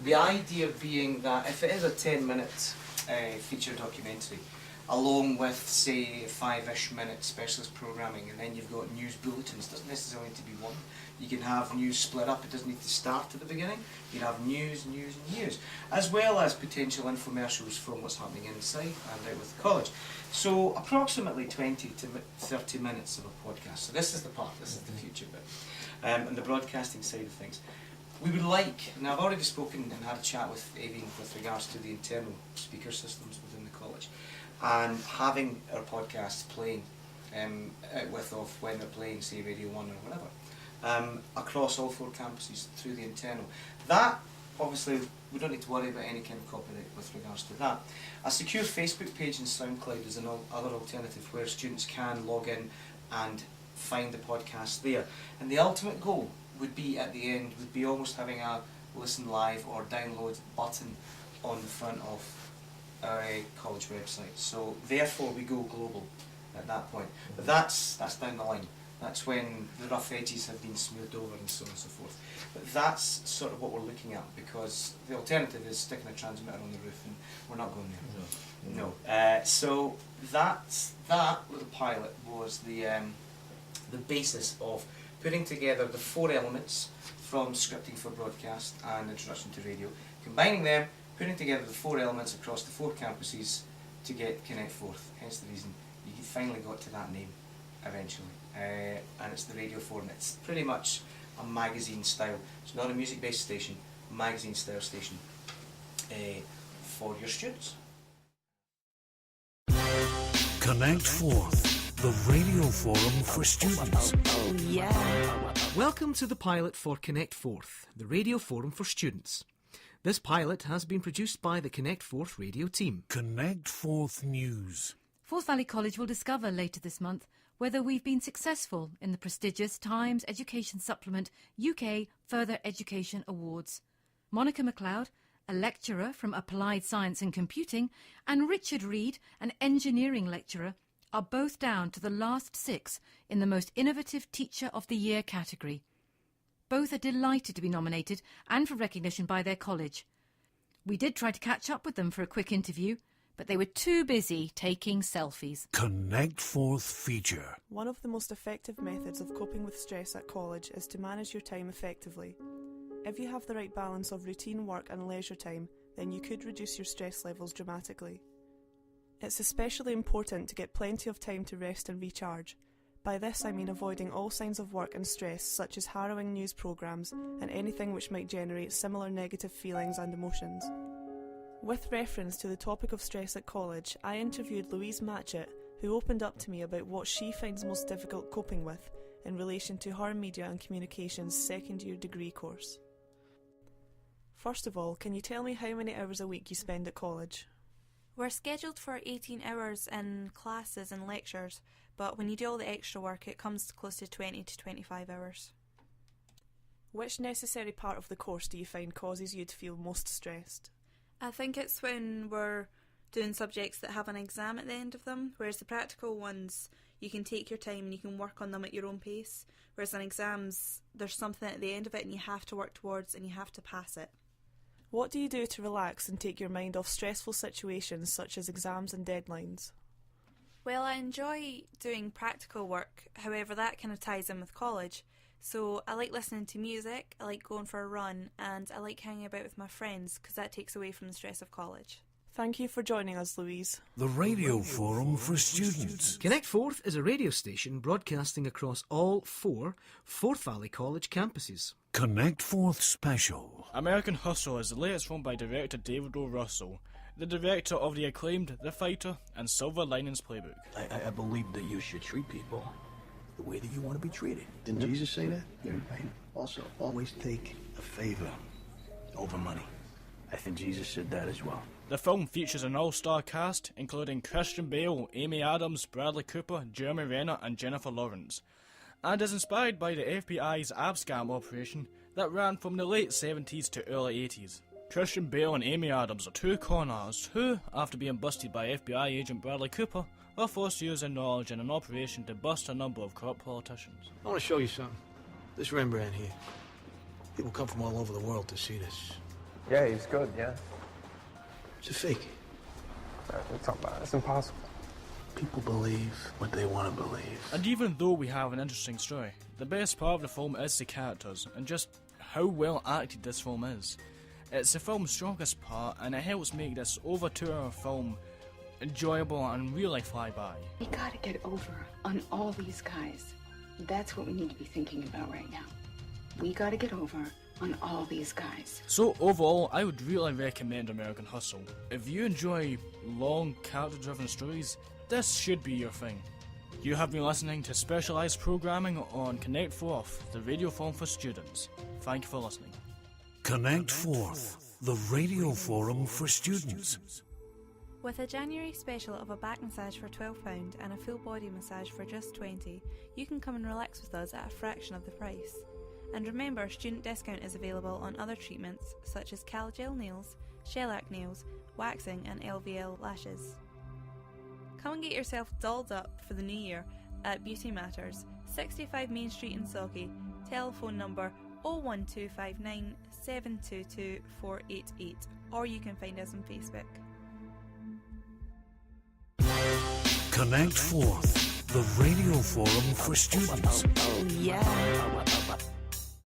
The idea being that if it is a 10-minute feature documentary, along with, say, 5-ish minute specialist programming, and then you've got news bulletins, it doesn't necessarily need to be one. You can have news split up, it doesn't need to start at the beginning. You can have news, news and news, as well as potential infomercials from what's happening inside and out with the college. So approximately 20 to 30 minutes of a podcast. So this is the part, this is the future bit, and the broadcasting side of things. We would like, and I've already spoken and had a chat with Avian with regards to the internal speaker systems within the college, and having our podcasts playing when they're playing, say, Radio 1 or whatever, across all 4 campuses through the internal. That, obviously, we don't need to worry about any kind of copyright with regards to that. A secure Facebook page and SoundCloud is another alternative where students can log in and find the podcast there. And the ultimate goal would be, at the end, would be almost having a listen live or download button on the front of our college website. So therefore we go global at that point. But that's down the line. That's when the rough edges have been smoothed over and so on and so forth. But that's sort of what we're looking at, because the alternative is sticking a transmitter on the roof, and we're not going there. No. So that little pilot was the basis of putting together the 4 elements from scripting for broadcast and introduction to radio, combining them, putting together the 4 elements across the 4 campuses to get Connect Forth. Hence the reason you finally got to that name eventually. And it's the Radio Forum. It's pretty much a magazine style. It's not a music-based station, a magazine style station for your students. Connect Forth, the radio forum for students. Oh, yeah. Welcome to the pilot for Connect Forth, the radio forum for students. This pilot has been produced by the Connect Forth radio team. Connect Forth News. Forth Valley College will discover later this month whether we've been successful in the prestigious Times Education Supplement UK Further Education Awards. Monica MacLeod, a lecturer from Applied Science and Computing, and Richard Reed, an engineering lecturer, are both down to the last 6 in the Most Innovative Teacher of the Year category. Both are delighted to be nominated and for recognition by their college. We did try to catch up with them for a quick interview, but they were too busy taking selfies. Connect Forth feature. One of the most effective methods of coping with stress at college is to manage your time effectively. If you have the right balance of routine work and leisure time, then you could reduce your stress levels dramatically. It's especially important to get plenty of time to rest and recharge. By this I mean avoiding all signs of work and stress, such as harrowing news programmes and anything which might generate similar negative feelings and emotions. With reference to the topic of stress at college, I interviewed Louise Matchett, who opened up to me about what she finds most difficult coping with in relation to her Media and Communications second-year degree course. First of all, can you tell me how many hours a week you spend at college? We're scheduled for 18 hours in classes and lectures, but when you do all the extra work it comes close to 20 to 25 hours. Which necessary part of the course do you find causes you to feel most stressed? I think it's when we're doing subjects that have an exam at the end of them, whereas the practical ones, you can take your time and you can work on them at your own pace, whereas in exams, there's something at the end of it and you have to work towards and you have to pass it. What do you do to relax and take your mind off stressful situations such as exams and deadlines? Well, I enjoy doing practical work, however that kind of ties in with college. So I like listening to music, I like going for a run, and I like hanging about with my friends because that takes away from the stress of college. Thank you for joining us, Louise. The radio forum for students. Connect Forth is a radio station broadcasting across all 4 Forth Valley College campuses. Connect Forth Special. American Hustle is the latest film by director David O. Russell, the director of the acclaimed The Fighter and Silver Linings Playbook. I believe that you should treat people the way that you want to be treated. Didn't Jesus say that? Yeah. Right. Also, always take a favor over money. I think Jesus said that as well. The film features an all-star cast, including Christian Bale, Amy Adams, Bradley Cooper, Jeremy Renner and Jennifer Lawrence, and is inspired by the FBI's abscam operation that ran from the late 70s to early 80s. Christian Bale and Amy Adams are 2 con-artists who, after being busted by FBI agent Bradley Cooper, are forced to use their knowledge in an operation to bust a number of corrupt politicians. I want to show you something. This Rembrandt here. People come from all over the world to see this. Yeah, he's good, yeah. It's a fake. It's impossible. People believe what they want to believe. And even though we have an interesting story, the best part of the film is the characters and just how well acted this film is. It's the film's strongest part, and it helps make this over 2-hour film enjoyable and really fly by. We gotta get over on all these guys. That's what we need to be thinking about right now. We gotta get over on all these guys. So overall, I would really recommend American Hustle. If you enjoy long, character-driven stories, this should be your thing. You have been listening to specialised programming on Connect Forth, the radio forum for students. Thank you for listening. Connect Forth, the radio forum for students. With a January special of a back massage for £12 and a full body massage for just $20, you can come and relax with us at a fraction of the price. And remember, student discount is available on other treatments such as Calgel nails, shellac nails, waxing and LVL lashes. Come and get yourself dolled up for the new year at Beauty Matters, 65 Main Street in Saughey, telephone number 01259 722 488, or you can find us on Facebook. Connect Forth, the radio forum for students. Oh yeah.